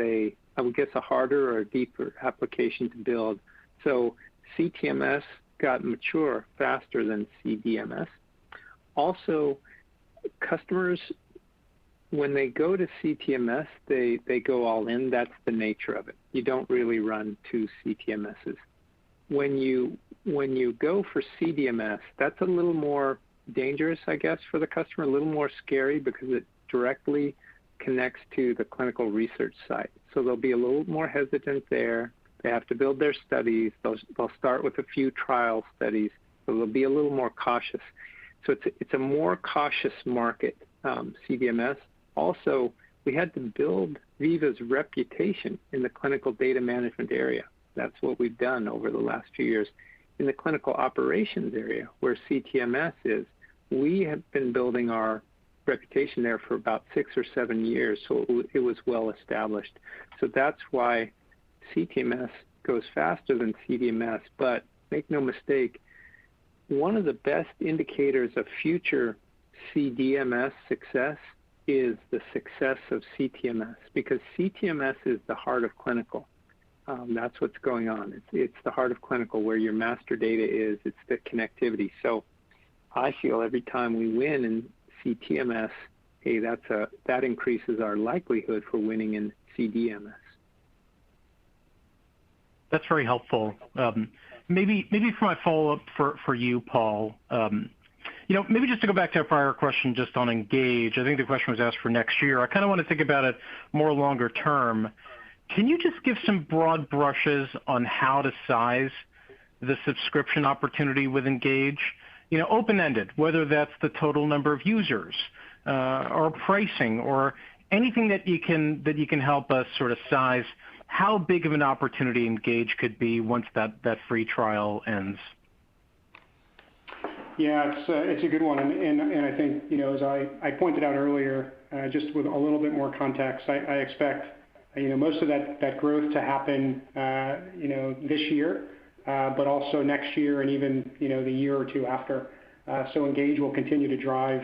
I would guess, a harder or a deeper application to build. So CTMS got mature faster than CDMS. Also, customers, when they go to CTMS, they go all in. That's the nature of it. You don't really run two CTMSs. When you go for CDMS, that's a little more dangerous, I guess, for the customer, a little more scary because it directly connects to the clinical research side. So they'll be a little more hesitant there. They have to build their studies. They'll start with a few trial studies. So they'll be a little more cautious. So it's a more cautious market, CDMS. Also, we had to build Veeva's reputation in the clinical data management area. That's what we've done over the last few years. In the clinical operations area, where CTMS is, we have been building our reputation there for about 6 or 7 years, so it was well established. So that's why CTMS goes faster than CDMS. But make no mistake, one of the best indicators of future CDMS success is the success of CTMS, because CTMS is the heart of clinical. That's what's going on. It's the heart of clinical, where your master data is. It's the connectivity. So I feel every time we win in CTMS, hey, that increases our likelihood for winning in CDMS. That's very helpful. Maybe for my follow-up for you, Paul, maybe just to go back to a prior question just on Engage. I think the question was asked for next year. I kind of want to think about it more longer term. Can you just give some broad brushes on how to size the subscription opportunity with Engage? Open-ended, whether that's the total number of users or pricing or anything that you can help us sort of size how big of an opportunity Engage could be once that free trial ends. Yeah, it's a good one, and I think as I pointed out earlier, just with a little bit more context, I expect most of that growth to happen this year, but also next year and even the year or two after. So Engage will continue to drive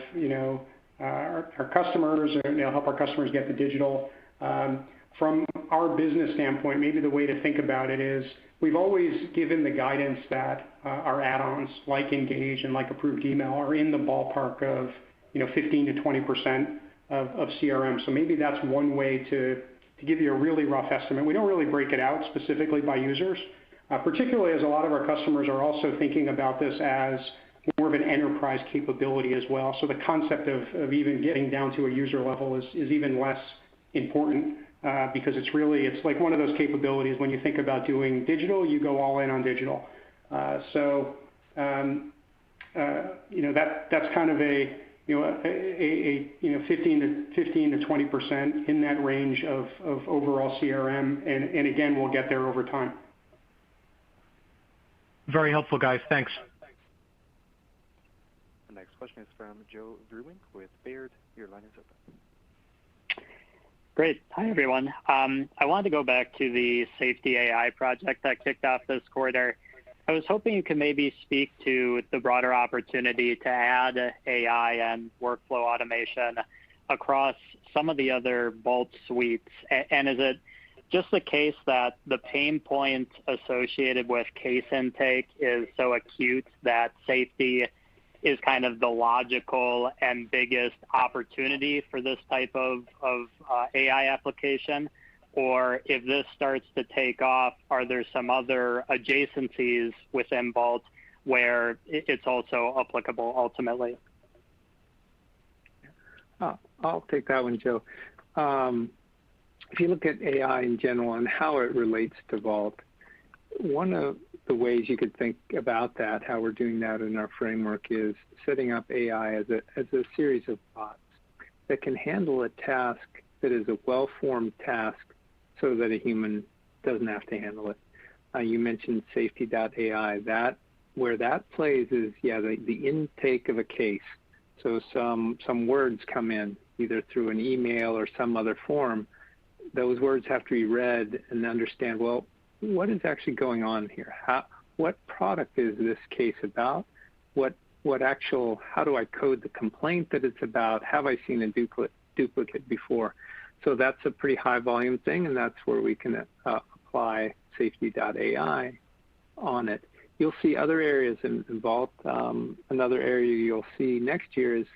our customers, or help our customers get the digital. From our business standpoint, maybe the way to think about it is we've always given the guidance that our add-ons like Engage and like Approved Email are in the ballpark of 15 to 20% of CRM. So maybe that's one way to give you a really rough estimate. We don't really break it out specifically by users, particularly as a lot of our customers are also thinking about this as more of an enterprise capability as well. So the concept of even getting down to a user level is even less important because it's like one of those capabilities when you think about doing digital, you go all in on digital. That's kind of 15 to 20% in that range of overall CRM, and again, we'll get there over time. Very helpful, guys. Thanks. The next question is from Joe Vruwink with Baird. Your line is open. Great. Hi, everyone. I wanted to go back to the safety AI project that kicked off this quarter. I was hoping you could maybe speak to the broader opportunity to add AI and workflow automation across some of the other Vault suites. And is it just the case that the pain point associated with case intake is so acute that safety is kind of the logical and biggest opportunity for this type of AI application? Or if this starts to take off, are there some other adjacencies within Vault where it's also applicable ultimately? I'll take that one, Joe. If you look at AI in general and how it relates to Vault, one of the ways you could think about that, how we're doing that in our framework, is setting up AI as a series of bots that can handle a task that is a well-formed task so that a human doesn't have to handle it. You mentioned safety.ai. Where that plays is, the intake of a case. So some words come in, either through an email or some other form. Those words have to be read and understand, well, what is actually going on here? What product is this case about? How do I code the complaint that it's about? Have I seen a duplicate before? So that's a pretty high volume thing, and that's where we can apply safety.ai on it. You'll see other areas in Vault. Another area you'll see next year is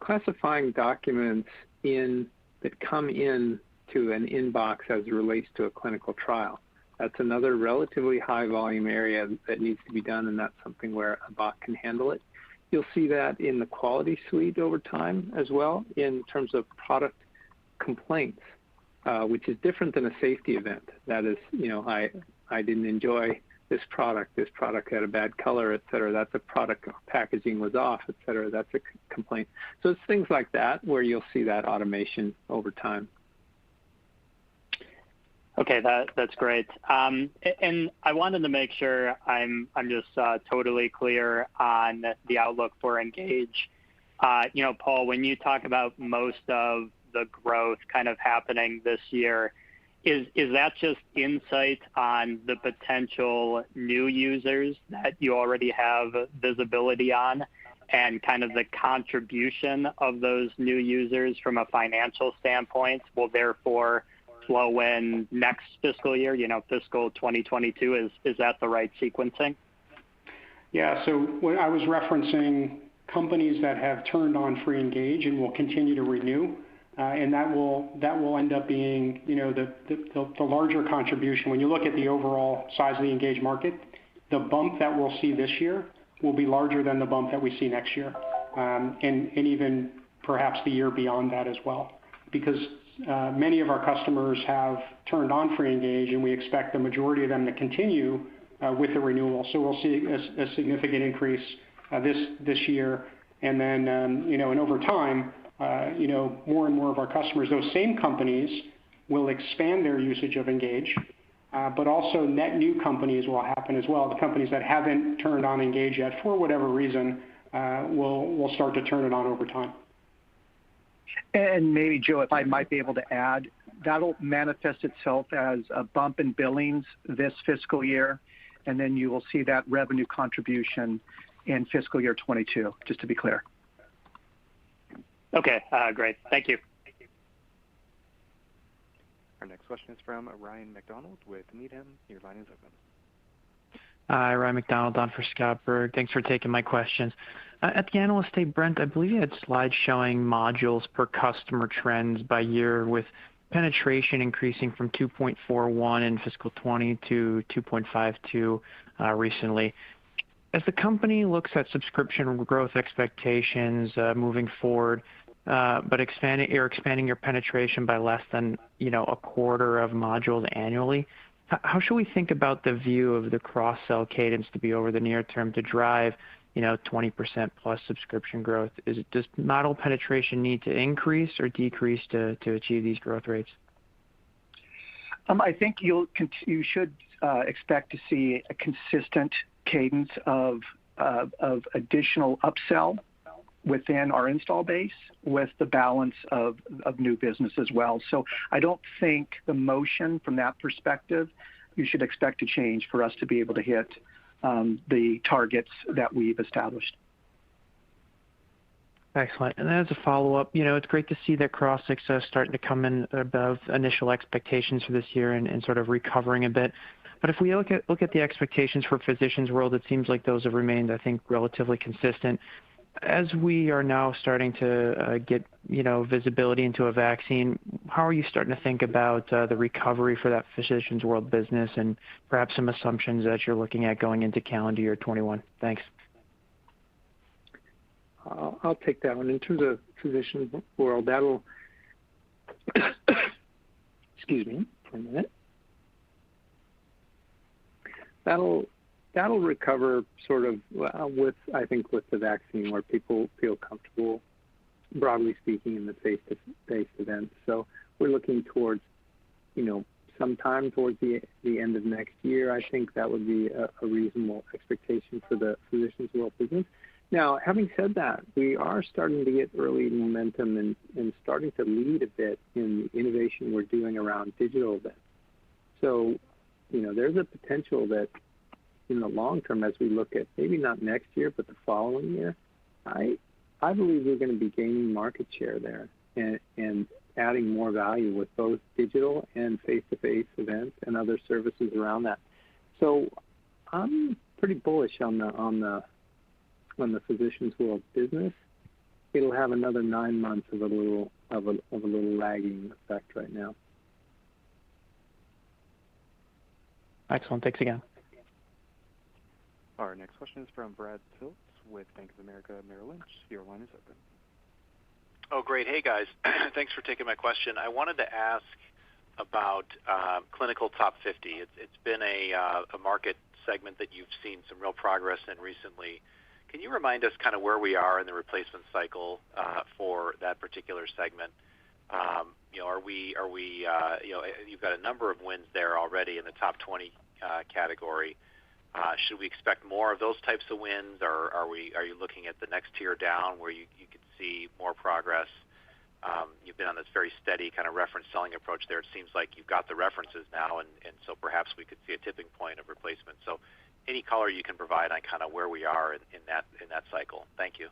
classifying documents that come in to an inbox as it relates to a clinical trial. That's another relatively high volume area that needs to be done, and that's something where a bot can handle it. You'll see that in the quality suite over time as well in terms of product complaints, which is different than a safety event. That is, I didn't enjoy this product had a bad color, et cetera. That's a product packaging was off, et cetera. That's a complaint. So it's things like that where you'll see that automation over time. Okay, that's great. And I wanted to make sure I'm just totally clear on the outlook for Engage. Paul, when you talk about most of the growth kind of happening this year, is that just insight on the potential new users that you already have visibility on, and kind of the contribution of those new users from a financial standpoint will therefore flow in next fiscal year, fiscal 2022? Is that the right sequencing? Yeah, so when I was referencing companies that have turned on free Engage and will continue to renew, and that will end up being the larger contribution. When you look at the overall size of the Engage market, the bump that we'll see this year will be larger than the bump that we see next year, and even perhaps the year beyond that as well, because many of our customers have turned on free Engage, and we expect the majority of them to continue with the renewal. So we'll see a significant increase this year, and then and over time, more and more of our customers, those same companies, will expand their usage of Engage, but also net new companies will happen as well. The companies that haven't turned on Engage yet, for whatever reason, will start to turn it on over time. And maybe, Joe, if I might be able to add, that'll manifest itself as a bump in billings this fiscal year, and then you will see that revenue contribution in fiscal year 22, just to be clear. Okay, great. Thank you. Our next question is from Ryan McDonald with Needham. Your line is open. Hi, Ryan McDonald on for Scott Berg. Thanks for taking my questions. At the Analyst Day, Brent, I believe you had slides showing modules per customer trends by year, with penetration increasing from 2.41 in fiscal 20 to 2.52 recently. As the company looks at subscription growth expectations moving forward, but expanding your penetration by less than a quarter of modules annually, how should we think about the view of the cross-sell cadence to be over the near term to drive 20% plus subscription growth? Does model penetration need to increase or decrease to achieve these growth rates? I think you should expect to see a consistent cadence of additional upsell within our install base with the balance of new business as well. So I don't think the motion from that perspective you should expect to change for us to be able to hit the targets that we've established. Excellent. And then as a follow-up, it's great to see that Crossix starting to come in above initial expectations for this year and sort of recovering a bit. But if we look at the expectations for Physicians World, it seems like those have remained, I think, relatively consistent. As we are now starting to get visibility into a vaccine, how are you starting to think about the recovery for that Physicians World business and perhaps some assumptions that you're looking at going into calendar year 21? Thanks. I'll take that one. In terms of Physicians World, that'll excuse me for a minute. That'll recover sort of with the vaccine, where people feel comfortable, broadly speaking, in the face-to-face events. So we're looking towards, sometime towards the end of next year. I think that would be a reasonable expectation for the Physicians World business. Now, having said that, we are starting to get early momentum and starting to lead a bit in the innovation we're doing around digital events. So, there's a potential that in the long term, as we look at maybe not next year, but the following year, I believe we're going to be gaining market share there and adding more value with both digital and face-to-face events and other services around that. So I'm pretty bullish on the Physicians World business. It'll have another 9 months of a little lagging effect right now. Excellent. Thanks again. Our next question is from Brad Sills with Bank of America Merrill Lynch. Your line is open. Oh, great. Hey, guys. Thanks for taking my question. I wanted to ask about clinical top 50. It's been a market segment that you've seen some real progress in recently. Can you remind us kind of where we are in the replacement cycle for that particular segment? You've got a number of wins there already in the top 20 category. Should we expect more of those types of wins, or are you looking at the next tier down where you could see more progress? You've been on this very steady kind of reference selling approach there. It seems like you've got the references now, and so perhaps we could see a tipping point of replacement. So any color you can provide on kind of where we are in that cycle. Thank you.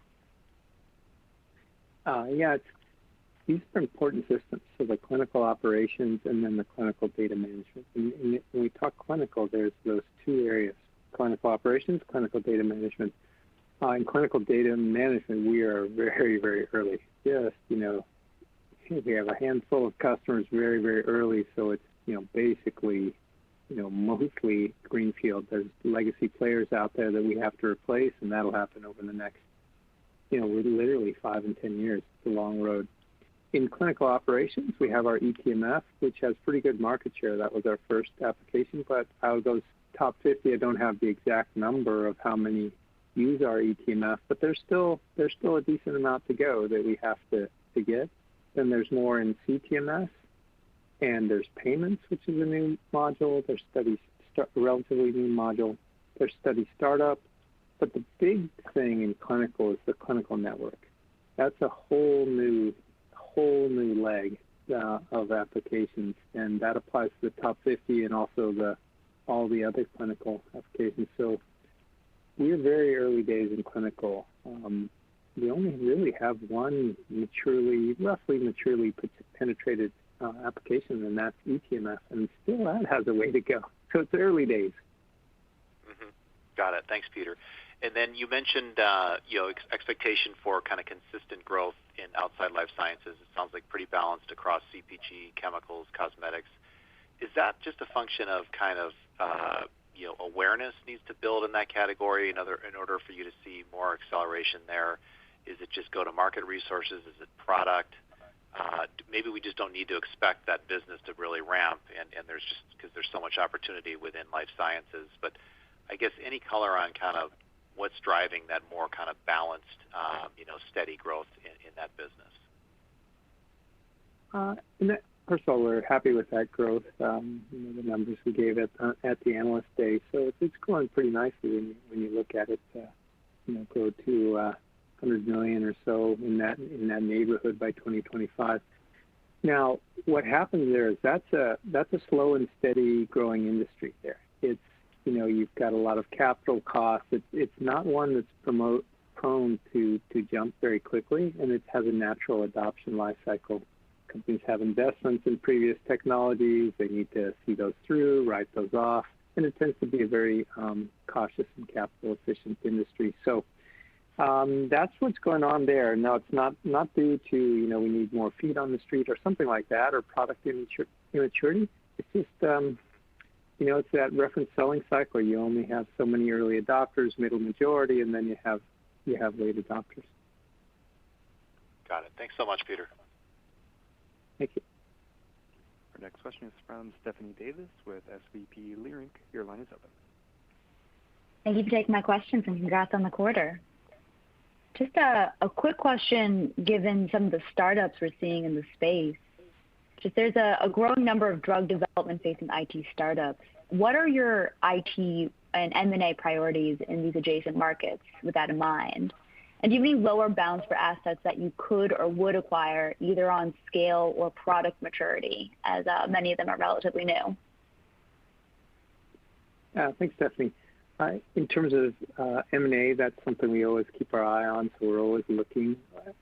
These are important systems, so the clinical operations and then the clinical data management. And when we talk clinical, there's those two areas: clinical operations, clinical data management. In clinical data management, we are very, very early. We have a handful of customers very, very early, so it's basically mostly greenfield. There's legacy players out there that we have to replace, and that'll happen over the next literally 5 and 10 years. It's a long road. In clinical operations, we have our eTMF, which has pretty good market share. That was our first application, but out of those top 50, I don't have the exact number of how many use our eTMF, but there's still a decent amount to go that we have to get. Then there's more in CTMS, and there's payments, which is a new module. There's relatively new module. There's study startup. But the big thing in clinical is the clinical network. That's a whole new leg of applications, and that applies to the top 50 and also all the other clinical applications. So we're very early days in clinical. We only really have one roughly maturely penetrated application, and that's eTMF, and still that has a way to go. So it's early days. Mm-hmm. Got it. Thanks, Peter. And then you mentioned expectation for kind of consistent growth in outside life sciences. It sounds like pretty balanced across CPG, chemicals, cosmetics. Is that just a function of kind of awareness needs to build in that category in order for you to see more acceleration there? Is it just go-to-market resources? Is it product? Maybe we just don't need to expect that business to really ramp, and there's just because there's so much opportunity within life sciences. But I guess any color on kind of what's driving that more kind of balanced, steady growth in that business? First of all, we're happy with that growth. The numbers we gave at the analyst day, so it's growing pretty nicely when you look at it. Grow to 100 million or so in that neighborhood by 2025. Now, what happens there is that's a slow and steady growing industry there. It's you've got a lot of capital costs. It's not one that's prone to jump very quickly, and it has a natural adoption life cycle. Companies have investments in previous technologies. They need to see those through, write those off, and it tends to be a very cautious and capital efficient industry. So that's what's going on there. Now, it's not due to we need more feet on the street or something like that, or product immaturity. It's just it's that reference selling cycle. You only have so many early adopters, middle majority, and then you have late adopters. Got it. Thanks so much, Peter. Thank you. Our next question is from Stephanie Davis with SVP Leerink. Your line is open. Thank you for taking my questions, and congrats on the quarter. Just a quick question, given some of the startups we're seeing in the space. Just there's a growing number of drug development facing IT startups. What are your IT and M&A priorities in these adjacent markets with that in mind? And do you have any lower bounds for assets that you could or would acquire either on scale or product maturity, as many of them are relatively new? Thanks, Stephanie. In terms of M&A, that's something we always keep our eye on, so we're always looking.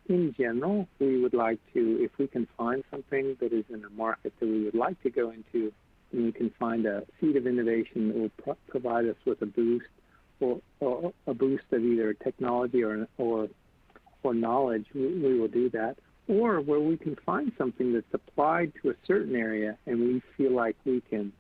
In general, we would like to, if we can find something that is in a market that we would like to go into, and we can find a seed of innovation that will provide us with a boost, or a boost of either technology or knowledge, we will do that. Or where we can find something that's applied to a certain area, and we feel like we can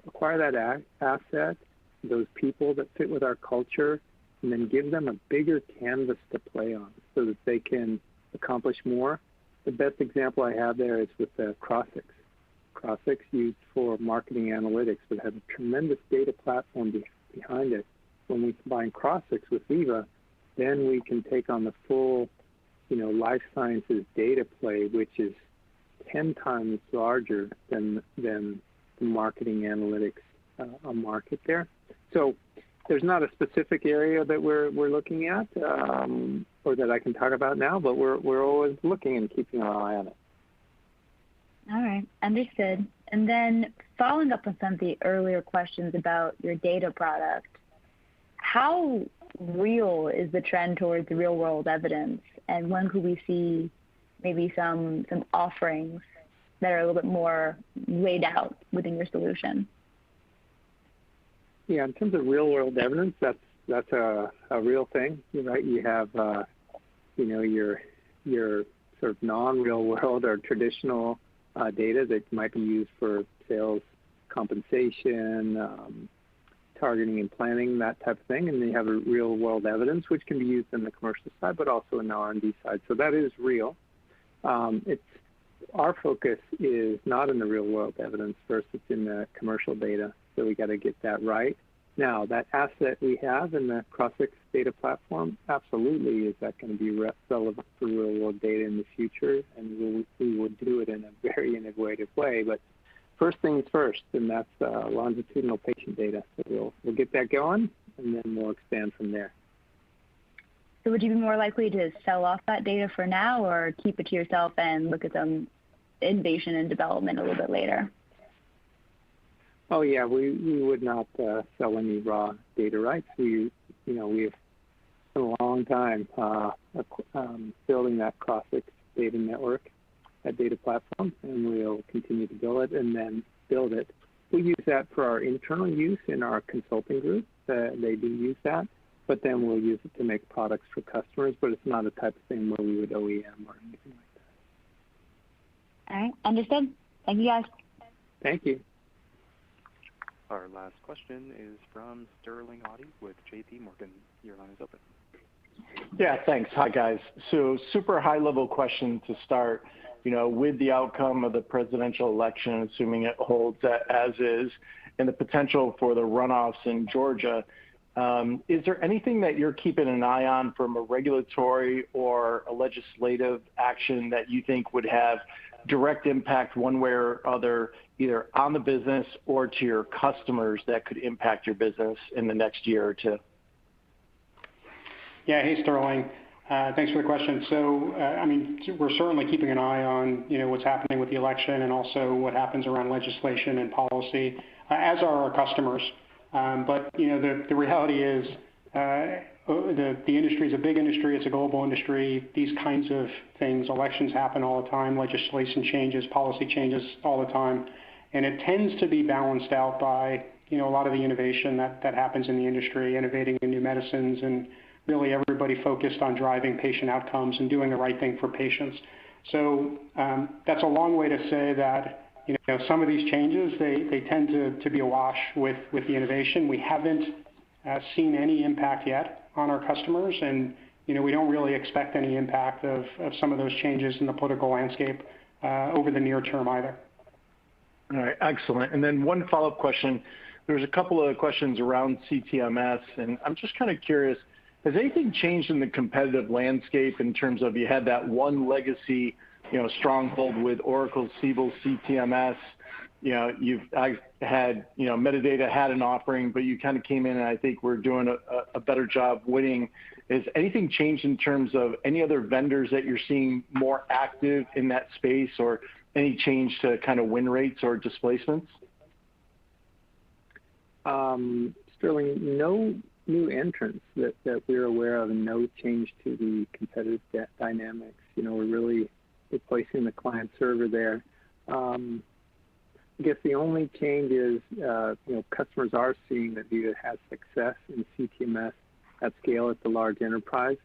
acquire that asset, those people that fit with our culture, and then give them a bigger canvas to play on so that they can accomplish more. The best example I have there is with the Crossix. Crossix used for marketing analytics, but has a tremendous data platform behind it. When we combine Crossix with Veeva, then we can take on the full, life sciences data play, which is 10 times larger than the marketing analytics market there. So there's not a specific area that we're looking at or that I can talk about now, but we're always looking and keeping our eye on it. All right, understood. And then following up on some of the earlier questions about your data product, how real is the trend towards real world evidence, and when could we see maybe some offerings that are a little bit more laid out within your solution? Yeah, in terms of real world evidence, that's a real thing, right? You have your sort of non-real world or traditional data that might be used for sales compensation, targeting and planning, that type of thing. And then you have a real world evidence, which can be used in the commercial side, but also in the R&D side. So that is real. Our focus is not in the real world evidence. First, it's in the commercial data. So we got to get that right. Now, that asset we have in the Crossix data platform, absolutely is that going to be relevant for real world data in the future, and we will do it in a very innovative way. But first things first, and that's longitudinal patient data. So we'll get that going, and then we'll expand from there. So would you be more likely to sell off that data for now, or keep it to yourself and look at some innovation and development a little bit later? Oh yeah, we would not sell any raw data rights. We have spent a long time building that Crossix data network, that data platform, and we'll continue to build it and then build it. We use that for our internal use in our consulting group. They do use that, but then we'll use it to make products for customers. But it's not a type of thing where we would OEM or anything like that. All right, understood. Thank you, guys. Thank you. Our last question is from Sterling Auty with JP Morgan. Your line is open. Yeah, thanks. Hi, guys. So super high-level question to start. With the outcome of the presidential election, assuming it holds as is, and the potential for the runoffs in Georgia, Is there anything that you're keeping an eye on from a regulatory or a legislative action that you think would have direct impact one way or other, either on the business or to your customers that could impact your business in the next year or two? Yeah. Hey, Sterling. Thanks for the question. So, I mean, we're certainly keeping an eye on, what's happening with the election and also what happens around legislation and policy, as are our customers. But, the reality is, the industry is a big industry. It's a global industry. These kinds of things, elections happen all the time, legislation changes, policy changes all the time. And it tends to be balanced out by, a lot of the innovation that happens in the industry, innovating in new medicines, and really everybody focused on driving patient outcomes and doing the right thing for patients. So that's a long way to say that, some of these changes, they tend to be awash with the innovation. We haven't seen any impact yet on our customers, and we don't really expect any impact of some of those changes in the political landscape over the near term either. All right, excellent. And then one follow-up question. There's a couple of questions around CTMS, and I'm just kind of curious, has anything changed in the competitive landscape in terms of you had that one legacy, stronghold with Oracle Siebel CTMS? I had, Metadata had an offering, but you kind of came in and I think we're doing a better job winning. Has anything changed in terms of any other vendors that you're seeing more active in that space, or any change to kind of win rates or displacements? Sterling, no new entrants that we're aware of, and no change to the competitive dynamics. We're really replacing the client server there. I guess the only change is, customers are seeing that Veeva has success in CTMS at scale at the large enterprise.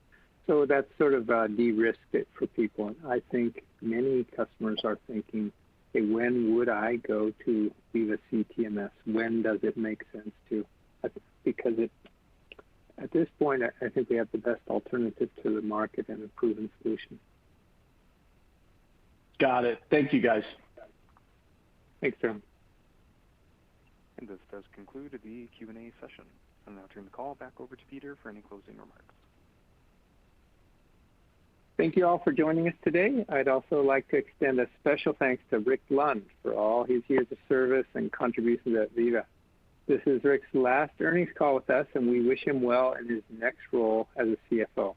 So that's sort of de-risked it for people. And I think many customers are thinking, hey, when would I go to Veeva CTMS? When does it make sense to? Because at this point, I think we have the best alternative to the market and a proven solution. Got it. Thank you, guys. Thanks, Sterling. And this does conclude the Q&A session. I'll now turn the call back over to Peter for any closing remarks. Thank you all for joining us today. I'd also like to extend a special thanks to Rick Lund for all his years of service and contributions at Veeva. This is Rick's last earnings call with us, and we wish him well in his next role as a CFO.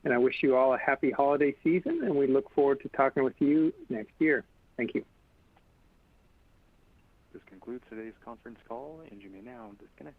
And I wish you all a happy holiday season, and we look forward to talking with you next year. Thank you. This concludes today's conference call, and you may now disconnect.